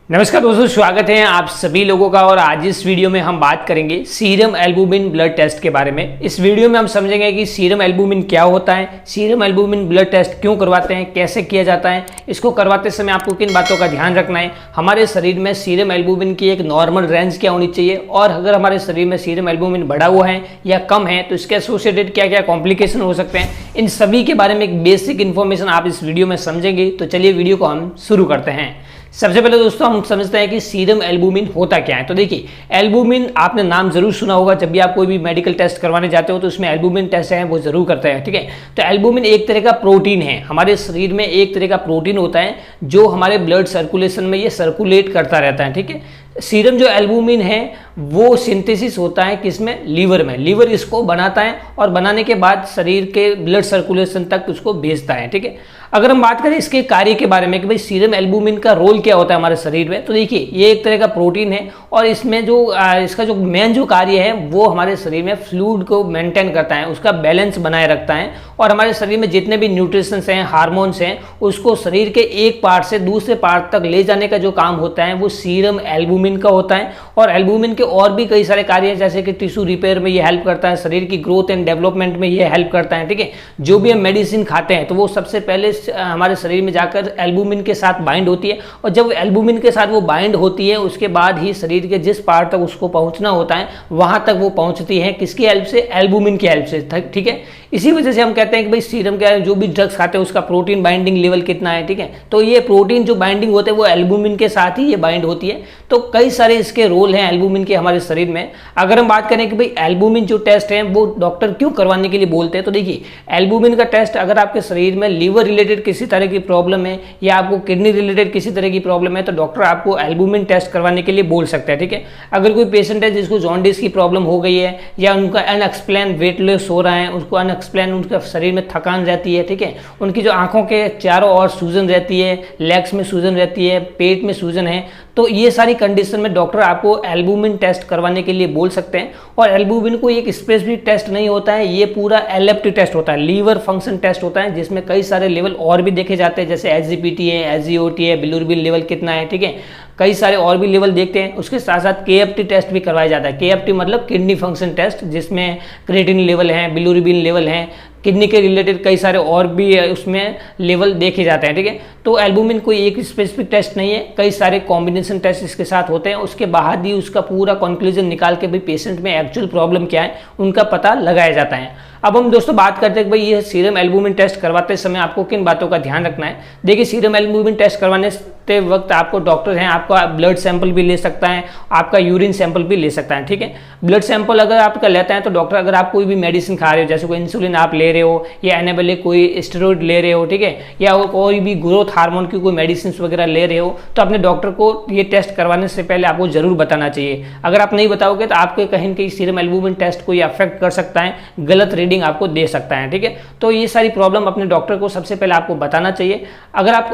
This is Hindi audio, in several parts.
नमस्कार दोस्तों, स्वागत है आप सभी लोगों का। और आज इस वीडियो में हम बात करेंगे सीरम एल्बुमिन ब्लड टेस्ट के बारे में। इस वीडियो में हम समझेंगे कि सीरम एल्बुमिन क्या होता है, सीरम एल्बुमिन ब्लड टेस्ट क्यों करवाते हैं, कैसे किया जाता है, इसको करवाते समय आपको किन बातों का ध्यान रखना है, हमारे शरीर में सीरम एल्बुमिन की एक नॉर्मल रेंज क्या होनी चाहिए, और अगर हमारे शरीर में सीरम एल्बुमिन बढ़ा हुआ है या कम है तो इसके एसोसिएटेड क्या क्या कॉम्प्लिकेशन हो सकते हैं, इन सभी के बारे में एक बेसिक इन्फॉर्मेशन आप इस वीडियो में समझेंगे। तो चलिए वीडियो को हम शुरू करते हैं। सबसे पहले दोस्तों हम समझते हैं कि सीरम एल्बुमिन होता क्या है। तो देखिए, एल्बुमिन आपने नाम जरूर सुना होगा, जब भी आप कोई भी मेडिकल टेस्ट करवाने जाते हो तो उसमें एल्बुमिन टेस्ट है वो जरूर करते हैं, ठीक है। तो एल्बुमिन एक तरह का प्रोटीन है, हमारे शरीर में एक तरह का प्रोटीन होता है जो हमारे ब्लड सर्कुलेशन में ये सर्कुलेट करता रहता है, ठीक है। सीरम जो एल्बुमिन है वो सिंथेसिस होता है किसमें, लीवर में। लीवर इसको बनाता है और बनाने के बाद शरीर के ब्लड सर्कुलेशन तक उसको भेजता है, ठीक है। अगर हम बात करें इसके कार्य के बारे में कि भाई सीरम एल्बुमिन का रोल क्या होता है हमारे शरीर में, तो देखिए ये एक तरह का प्रोटीन है और इसमें जो इसका जो मेन जो कार्य है वो हमारे शरीर में फ्लूइड को मेंटेन करता है, उसका बैलेंस बनाए रखता है और हमारे शरीर में जितने भी न्यूट्रिशंस हैं, हार्मोन्स हैं, उसको शरीर के एक पार्ट से दूसरे पार्ट तक ले जाने का जो काम होता है वो सीरम एल्बुमिन का होता है। और एल्बुमिन के और भी कई सारे कार्य हैं, जैसे कि टिश्यू रिपेयर में ये हेल्प करता है, शरीर की ग्रोथ एंड डेवलपमेंट में ये हेल्प करता है, ठीक है। जो भी हम मेडिसिन खाते हैं तो वो सबसे पहले हमारे शरीर में जाकर एल्बुमिन के साथ बाइंड होती है, और जब एल्बुमिन के साथ वो बाइंड होती है उसके बाद ही शरीर के जिस पार्ट तक उसको पहुंचना होता है वहां तक वो पहुंचती है। किसकी हेल्प से, एल्बुमिन की हेल्प से, ठीक है। इसी वजह से हम कहते हैं कि भाई सीरम क्या है, जो भी ड्रग्स खाते हैं उसका प्रोटीन बाइंडिंग लेवल कितना है, ठीक है। तो ये प्रोटीन जो बाइंडिंग होते हैं वो एल्बुमिन के साथ ही ये बाइंड होती है। तो कई सारे इसके रोल हैं एल्बुमिन के हमारे शरीर में। अगर हम बात करें कि भाई एल्बुमिन जो टेस्ट है वो डॉक्टर क्यों करवाने के लिए बोलते हैं, तो देखिए एल्बुमिन का टेस्ट अगर आपके शरीर में लीवर रिलेटेड किसी तरह की प्रॉब्लम है या आपको किडनी रिलेटेड किसी तरह की प्रॉब्लम है तो डॉक्टर आपको एल्बुमिन टेस्ट करवाने के लिए बोल सकते हैं, ठीक है। अगर कोई पेशेंट है जिसको जॉन्डिस की प्रॉब्लम हो गई है या उनका अनएक्सप्लेन वेट लॉस हो रहा है, उसको अनएक्सप्लेन उनका शरीर में थकान रहती है, ठीक है, उनकी जो आंखों के चारों ओर सूजन रहती है, लेग्स में सूजन रहती है, पेट में सूजन है, तो ये सारी कंडीशन में डॉक्टर आपको एल्बुमिन टेस्ट करवाने के लिए बोल सकते हैं। और एल्बुमिन को एक स्पेसिफिक टेस्ट नहीं होता है, ये पूरा एलएफटी टेस्ट होता है, लीवर फंक्शन टेस्ट होता है, जिसमें कई सारे लेवल और भी देखे जाते हैं, जैसे एसजीपीटी है, एसजीओटी है, बिलिरुबिन लेवल कितना है, ठीक है, कई सारे और भी लेवल देखते हैं। उसके साथ साथ केएफटी टेस्ट भी करवाया जाता है। केएफटी मतलब किडनी फंक्शन टेस्ट, जिसमें क्रिएटिनिन लेवल है, बिलिरुबिन लेवल है, किडनी के रिलेटेड कई सारे और भी उसमें लेवल देखे जाते हैं, ठीक है। तो एल्बुमिन कोई एक स्पेसिफिक टेस्ट नहीं है, कई सारे कॉम्बिनेशन टेस्ट इसके साथ होते हैं। उसके बाद ही उसका पूरा कंक्लूजन निकाल के भाई पेशेंट में एक्चुअल प्रॉब्लम क्या है उनका पता लगाया जाता है। अब हम दोस्तों बात करते हैं कि भाई ये सीरम एल्बुमिन टेस्ट करवाते समय आपको किन बातों का ध्यान रखना है। देखिए, सीरम एल्बुमिन टेस्ट करवाने के वक्त आपको डॉक्टर हैं, आपका ब्लड सैंपल भी ले सकता है, आपका यूरिन सैंपल भी ले सकता है, ठीक है। ब्लड सैंपल अगर आपका लेता है तो डॉक्टर, अगर आप कोई भी मेडिसिन खा रहे हो, जैसे कोई इंसुलिन आप ले रहे हो या एनाबेलिक कोई स्टेरॉइड ले रहे हो, ठीक है, या कोई भी ग्रोथ हार्मोन की कोई मेडिसिन वगैरह ले रहे हो, तो अपने डॉक्टर को ये टेस्ट करवाने से पहले आपको जरूर बताना चाहिए। अगर आप नहीं बताओगे तो आपके कहीं न कहीं सीरम एल्बुमिन टेस्ट को ये अफेक्ट कर सकता है, गलत रीडिंग आपको दे सकता है, ठीक है। तो ये सारी प्रॉब्लम अपने डॉक्टर को सबसे पहले आपको बताना चाहिए। अगर आप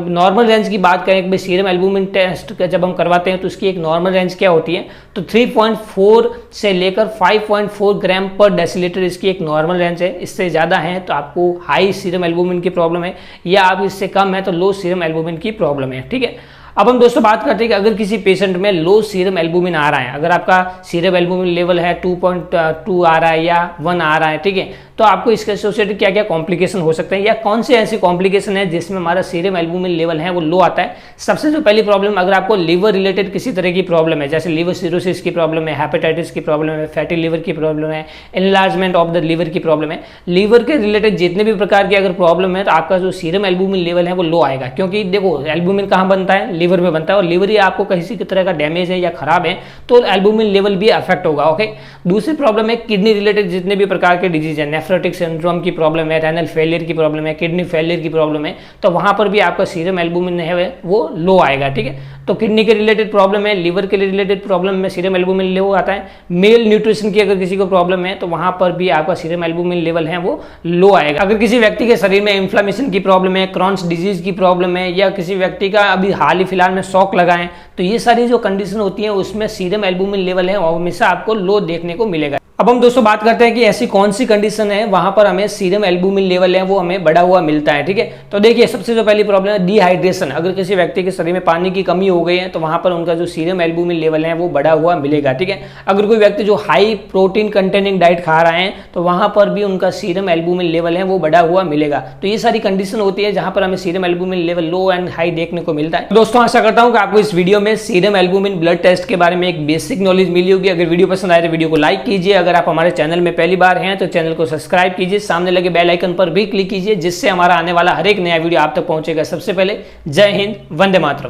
नॉर्मल रेंज की बात करें कि भाई सीरम एल्बुमिन टेस्ट जब हम करवाते हैं तो उसकी एक नॉर्मल रेंज क्या होती है, तो 3.4 से लेकर 5.4 ग्राम पर डेसीलीटर इसकी एक नॉर्मल रेंज है। इससे ज़्यादा है तो आपको हाई सीरम एल्बुमिन की प्रॉब्लम है, या आप इससे कम है तो लो सीरम एल्बुमिन की प्रॉब्लम है, ठीक है। अब हम दोस्तों बात करते हैं कि अगर किसी पेशेंट में लो सीरम एल्बुमिन आ रहा है, अगर आपका सीरम एल्बुमिन लेवल है 2.2 आ रहा है या 1 आ रहा है, ठीक है, तो आपको इसके एसोसिएटेड क्या क्या कॉम्प्लिकेशन हो सकते हैं या कौन से ऐसी कॉम्प्लिकेशन है जिसमें हमारा सीरम एल्बुमिन लेवल है वो लो आता है। सबसे जो पहली प्रॉब्लम, अगर आपको लीवर रिलेटेड किसी तरह की प्रॉब्लम है, जैसे लीवर सिरोसिस की प्रॉब्लम है, हेपेटाइटिस की प्रॉब्लम है, फैटी लीवर की प्रॉब्लम है, एनलार्जमेंट ऑफ द लीवर की प्रॉब्लम है, लीवर के रिलेटेड जितने भी प्रकार की अगर प्रॉब्लम है तो आपका जो सीरम एल्बुमिन लेवल है वो लो आएगा। क्योंकि देखो एल्बुमिन कहाँ बनता है, लीवर में बनता है, और लीवर ही आपको किसी तरह का डैमेज है या खराब है तो एल्बुमिन लेवल भी अफेक्ट होगा, ओके। दूसरी प्रॉब्लम है किडनी रिलेटेड जितने भी प्रकार के डिजीज है, नेफ्रोटिक सिंड्रोम की प्रॉब्लम है, रेनल फेलियर की प्रॉब्लम है, किडनी फेलियर की प्रॉब्लम है, तो वहां पर भी आपका सीरम एल्बुमिन है वो लो आएगा, ठीक है। तो किडनी के रिलेटेड प्रॉब्लम है, लीवर के रिलेटेड प्रॉब्लम में सीरम एल्बुमिन लो आता है। मेल न्यूट्रिशन की अगर किसी को प्रॉब्लम है तो वहां पर भी आपका सीरम एल्बुमिन लेवल है वो लो आएगा। अगर किसी व्यक्ति के शरीर में इन्फ्लेमेशन की प्रॉब्लम है, क्रॉन्स डिजीज की प्रॉब्लम है, या किसी व्यक्ति का अभी हाल ही फिलहाल में शॉक लगा है, तो ये सारी जो कंडीशन होती है उसमें सीरम एल्बुमिन लेवल है वो हमेशा आपको लो देखने को मिलेगा। अब हम दोस्तों बात करते हैं कि ऐसी कौन सी कंडीशन है वहां पर हमें सीरम एल्बुमिन लेवल है वो हमें बढ़ा हुआ मिलता है। ठीक है, तो देखिए सबसे जो पहली प्रॉब्लम है डिहाइड्रेशन। अगर किसी व्यक्ति के शरीर में पानी की कमी हो गई है तो वहां पर उनका जो सीरम एल्बुमिन लेवल है वो बढ़ा हुआ मिलेगा। ठीक है, अगर कोई व्यक्ति जो हाई प्रोटीन कंटेनिंग डाइट खा रहे हैं तो वहां पर भी उनका सीरम एल्बुमिन लेवल है वो बढ़ा हुआ मिलेगा। तो ये सारी कंडीशन होती है जहां पर हमें serum albumin level low and high देखने को मिलता है। दोस्तों आशा करता हूं कि आपको इस वीडियो में सीरम एल्बुमिन ब्लड टेस्ट के बारे में एक बेसिक नॉलेज मिली होगी। अगर वीडियो पसंद आए तो वीडियो को लाइक कीजिए। अगर आप हमारे चैनल में पहली बार हैं तो चैनल को सब्सक्राइब कीजिए, सामने लगे बेल आइकन पर भी क्लिक कीजिए जिससे हमारा आने वाला हर एक नया वीडियो आप तक पहुंचेगा सबसे पहले। जय हिंद, वंदे मातरम।